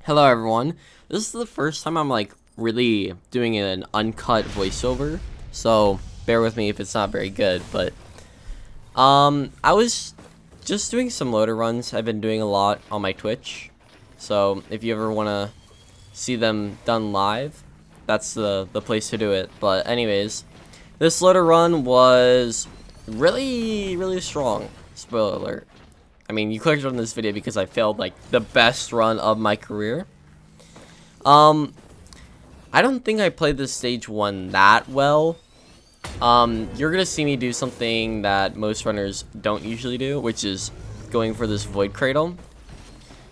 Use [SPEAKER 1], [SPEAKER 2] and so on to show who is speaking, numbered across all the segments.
[SPEAKER 1] Hello everyone. This is the first time I'm like really doing an uncut voiceover, so bear with me if it's not very good, but I was just doing some loader runs. I've been doing a lot on my Twitch. So if you ever want to see them done live, that's the place to do it. But anyways, this loader run was really strong. Spoiler alert. I mean, you clicked on this video because I failed like the best run of my career. I don't think I played this stage 1 that well. You're gonna see me do something that most runners don't usually do, which is going for this void cradle.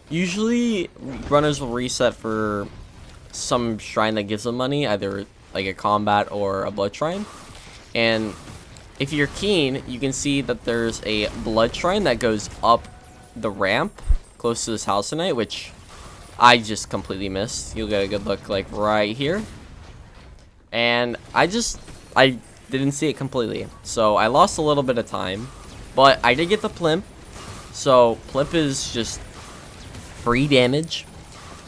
[SPEAKER 1] Usually, runners will reset for some shrine that gives them money, either like a combat or a blood shrine. And if you're keen, you can see that there's a blood shrine that goes up the ramp close to this house tonight, which I just completely missed. You'll get a good look like right here. And I didn't see it completely. So I lost a little bit of time, but I did get the plimp. So plimp is just free damage.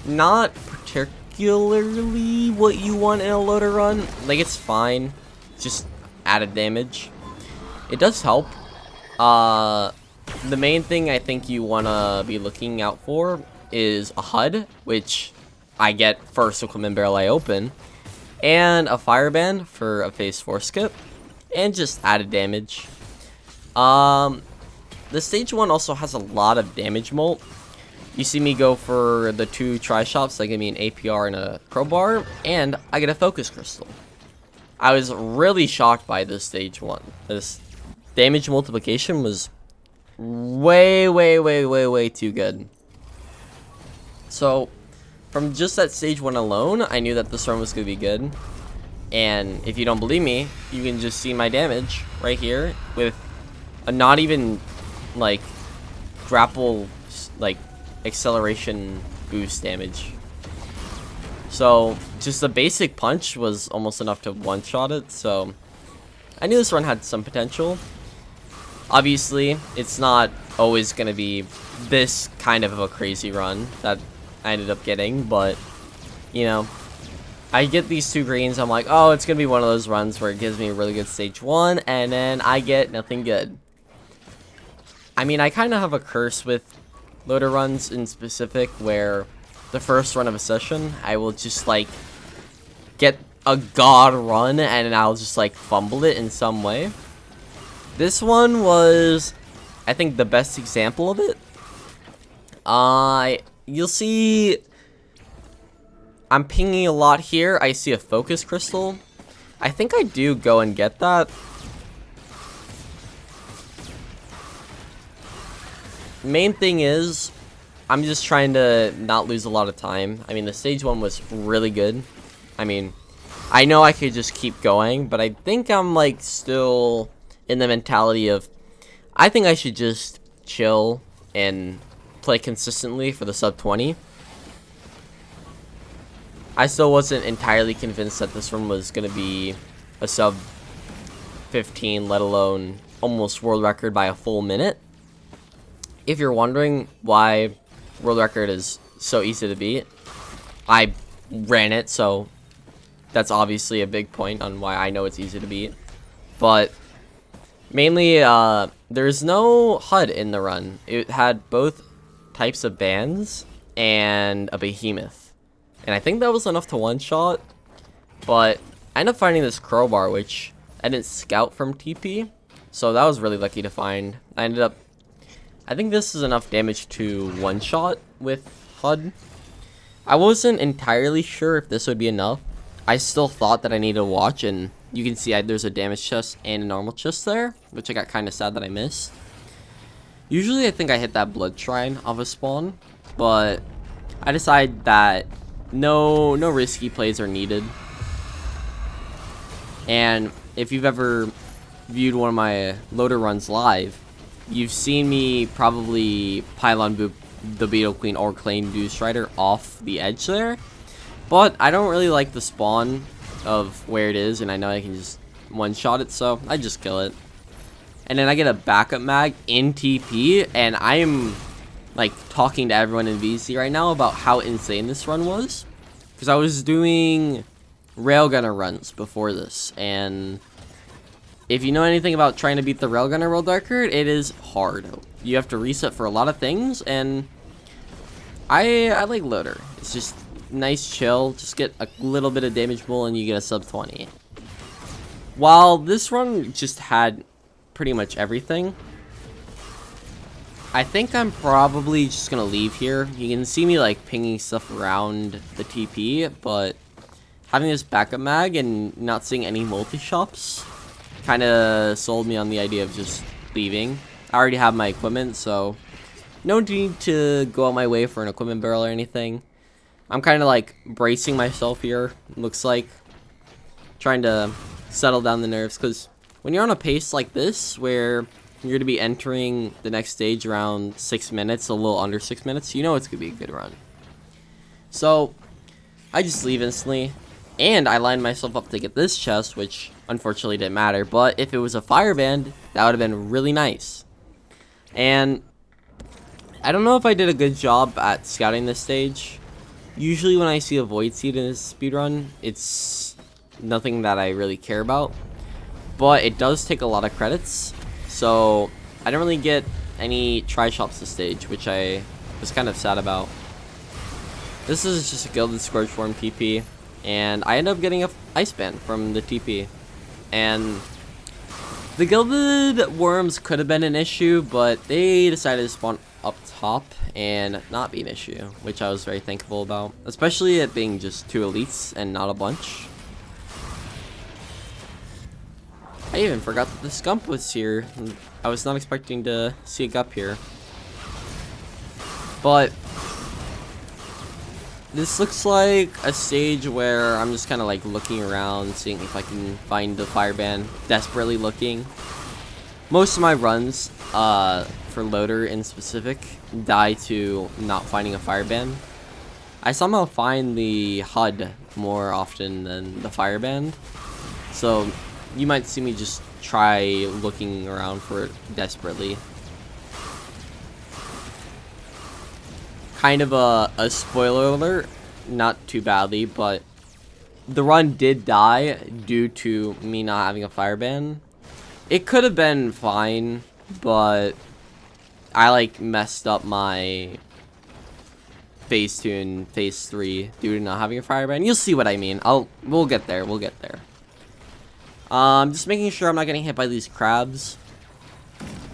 [SPEAKER 1] Not particularly what you want in a loader run. Like, it's fine. Just added damage. It does help. The main thing I think you want to be looking out for is a HUD, which I get first equipment barrel I open, and a fireband for a phase 4 skip, and just added damage. The stage 1 also has a lot of damage molt. You see me go for the 2 tri-shops that give me an APR and a crowbar, and I get a focus crystal. I was really shocked by this stage 1. This damage multiplication was way too good. So from just that stage 1 alone, I knew that this run was gonna be good. And if you don't believe me, you can just see my damage right here with a not even like grapple like acceleration boost damage. So just the basic punch was almost enough to one-shot it. So I knew this run had some potential. Obviously, it's not always going to be this kind of a crazy run that I ended up getting, but, you know, I get these 2 greens, I'm like, oh, it's going to be one of those runs where it gives me a really good stage 1, and then I get nothing good. I mean, I kind of have a curse with loader runs in specific, where the first run of a session, I will just, like, get a god run, and I'll just, like, fumble it in some way. This one was, I think, the best example of it. You'll see I'm pinging a lot here. I see a focus crystal. I think I do go and get that. Main thing is, I'm just trying to not lose a lot of time. I mean, the stage 1 was really good. I mean, I know I could just keep going, but I think I'm, like, still in the mentality of, I think I should just chill and play consistently for the sub 20. I still wasn't entirely convinced that this one was going to be a sub 15, let alone almost world record by a full minute. If you're wondering why world record is so easy to beat, I ran it, so that's obviously a big point on why I know it's easy to beat. But mainly, there's no HUD in the run. It had both types of bands and a behemoth. And I think that was enough to one-shot. But I ended up finding this crowbar, which I didn't scout from TP. So that was really lucky to find. I think this is enough damage to one-shot with HUD. I wasn't entirely sure if this would be enough. I still thought that I needed to watch, and you can see there's a damage chest and a normal chest there, which I got kind of sad that I missed. Usually I think I hit that blood shrine of a spawn, but I decided that no risky plays are needed. And if you've ever viewed one of my loader runs live, you've seen me probably pylon boop the Beetle Queen or Claim Do Strider off the edge there. But I don't really like the spawn of where it is, and I know I can just one-shot it, so I just kill it. And then I get a backup mag in TP, and I am like talking to everyone in VC right now about how insane this run was, because I was doing railgunner runs before this, and if you know anything about trying to beat the railgunner world record, it is hard. You have to reset for a lot of things, and I like loader. It's just nice, chill. Just get a little bit of damage bull and you get a sub 20. While this run just had pretty much everything, I think I'm probably just gonna leave here. You can see me like pinging stuff around the TP, but having this backup mag and not seeing any multi-shops kind of sold me on the idea of just leaving. I already have my equipment, so no need to go out my way for an equipment barrel or anything. I'm kind of like bracing myself here, looks like. Trying to settle down the nerves, because when you're on a pace like this, where you're going to be entering the next stage around 6 minutes, a little under 6 minutes, you know it's going to be a good run. So, I just leave instantly, and I lined myself up to get this chest, which unfortunately didn't matter, but if it was a fire band, that would have been really nice. And I don't know if I did a good job at scouting this stage. Usually when I see a void seed in this speedrun, it's nothing that I really care about, but it does take a lot of credits, so I didn't really get any tri-shops this stage, which I was kind of sad about. This is just a gilded scourge form TP, and I ended up getting a ice band from the TP, and the gilded worms could have been an issue, but they decided to spawn up top and not be an issue, which I was very thankful about, especially it being just 2 elites and not a bunch. I even forgot that the scump was here. I was not expecting to see a gup here, but this looks like a stage where I'm just kind of like looking around, seeing if I can find the fireband, desperately looking. Most of my runs for loader in specific die to not finding a fireband. I somehow find the HUD more often than the fireband, so you might see me just try looking around for it desperately. Kind of a spoiler alert, not too badly, but the run did die due to me not having a fireband. It could have been fine, but I like messed up my phase 2 and phase 3 due to not having a fireband. You'll see what I mean. We'll get there. We'll get there. Just making sure I'm not getting hit by these crabs.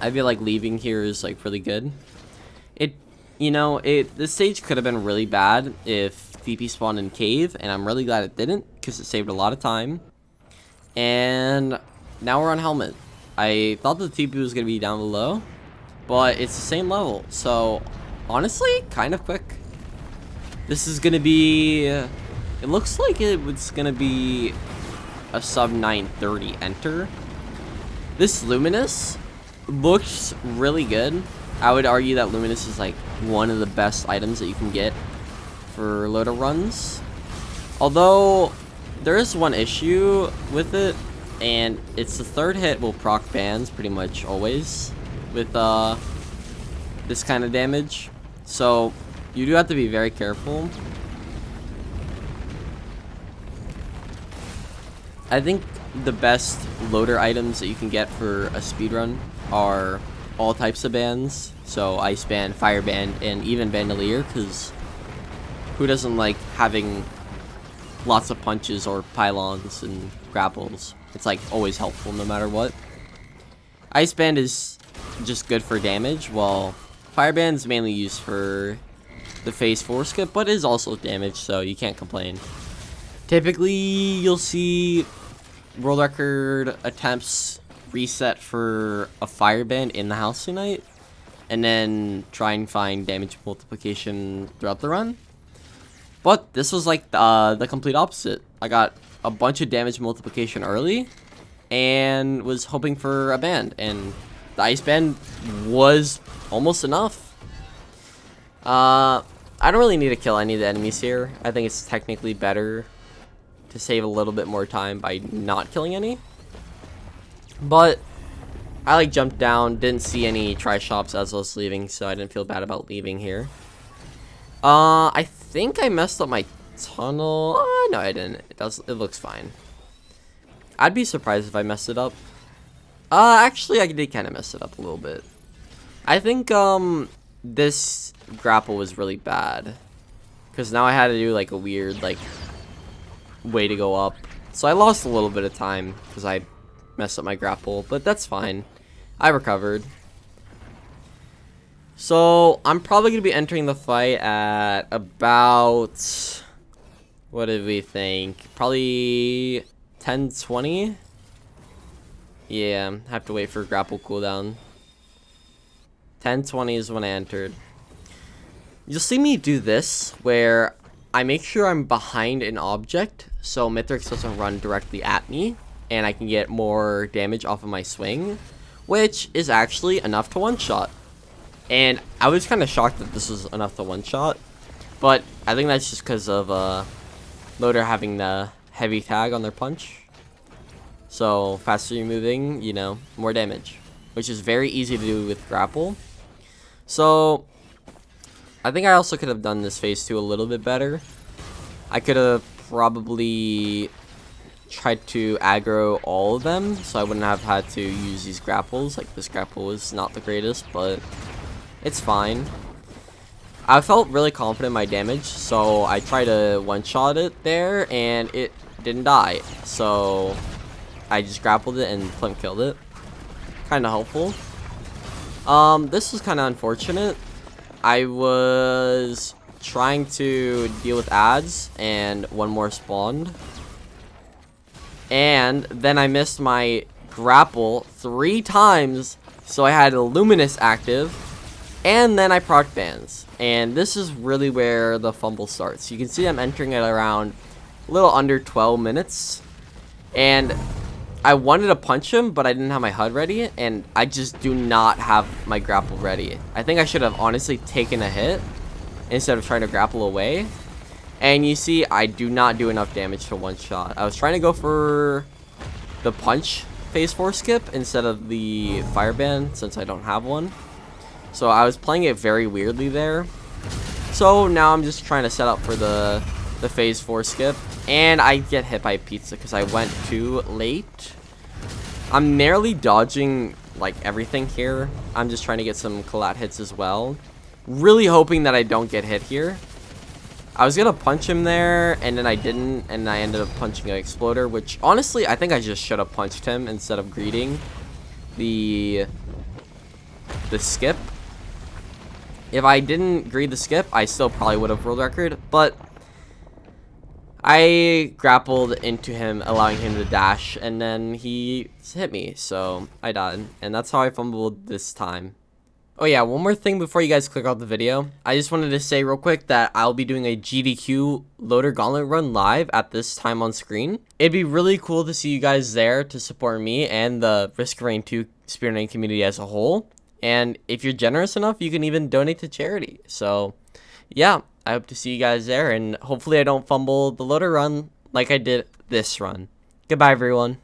[SPEAKER 1] I feel like leaving here is like really good. This stage could have been really bad if TP spawned in cave, and I'm really glad it didn't, because it saved a lot of time. And now we're on helmet. I thought the TP was going to be down below, but it's the same level, so honestly, kind of quick. This is going to be, it looks like it's going to be a sub 930 enter. This Luminous looks really good. I would argue that Luminous is like one of the best items that you can get for loader runs. Although there is one issue with it, and it's the 3rd hit will proc bans pretty much always with this kind of damage. So you do have to be very careful. I think the best loader items that you can get for a speedrun are all types of bands, so ice band, fire band, and even bandolier, because who doesn't like having lots of punches or pylons and grapples? It's like always helpful no matter what. Ice band is just good for damage, while fire band is mainly used for the phase 4 skip, but is also damage, so you can't complain. Typically you'll see world record attempts reset for a fireband in the house tonight, and then try and find damage multiplication throughout the run. But this was like the complete opposite. I got a bunch of damage multiplication early and was hoping for a band, and the ice band was almost enough. I don't really need to kill any of the enemies here. I think it's technically better to save a little bit more time by not killing any. But I like jumped down, didn't see any tri-shops as I was leaving, so I didn't feel bad about leaving here. I think I messed up my tunnel. No, I didn't. It looks fine. I'd be surprised if I messed it up. Actually, I did kind of mess it up a little bit. I think this grapple was really bad, because now I had to do like a weird like way to go up. So I lost a little bit of time because I messed up my grapple, but that's fine. I recovered. So I'm probably gonna be entering the fight at about, what did we think? Probably 10:20. Yeah, have to wait for grapple cooldown. 10:20 is when I entered. You'll see me do this where I make sure I'm behind an object so Mithrix doesn't run directly at me and I can get more damage off of my swing, which is actually enough to one-shot. And I was kind of shocked that this was enough to one-shot, but I think that's just because of Loader having the heavy tag on their punch. So faster you're moving, you know, more damage, which is very easy to do with grapple. So I think I also could have done this phase 2 a little bit better. I could have probably tried to aggro all of them, so I wouldn't have had to use these grapples. Like, this grapple was not the greatest, but it's fine. I felt really confident in my damage, so I tried to one-shot it there, and it didn't die. So I just grappled it and plimp killed it. Kind of helpful. This was kind of unfortunate. I was trying to deal with ads, and one more spawned. And then I missed my grapple 3 times, so I had a Luminous active, and then I proc bans. And this is really where the fumble starts. You can see I'm entering at around a little under 12 minutes. And I wanted to punch him, but I didn't have my HUD ready, and I just do not have my grapple ready. I think I should have honestly taken a hit instead of trying to grapple away. And you see, I do not do enough damage to one shot. I was trying to go for the punch phase 4 skip instead of the fire ban, since I don't have one. So I was playing it very weirdly there. So now I'm just trying to set up for the phase 4 skip. And I get hit by a pizza because I went too late. I'm narrowly dodging like everything here. I'm just trying to get some collat hits as well. Really hoping that I don't get hit here. I was gonna punch him there, and then I didn't, and I ended up punching an exploder, which honestly I think I just should have punched him instead of greeting the skip. If I didn't greet the skip, I still probably would have world record, but I grappled into him, allowing him to dash, and then he hit me, so I died. And that's how I fumbled this time. Oh yeah, one more thing before you guys click off the video. I just wanted to say real quick that I'll be doing a GDQ Loader Gauntlet run live at this time on screen. It'd be really cool to see you guys there to support me and the Risk of Rain 2 spearheading community as a whole. And if you're generous enough, you can even donate to charity. So yeah, I hope to see you guys there, and hopefully I don't fumble the loader run like I did this run. Goodbye, everyone.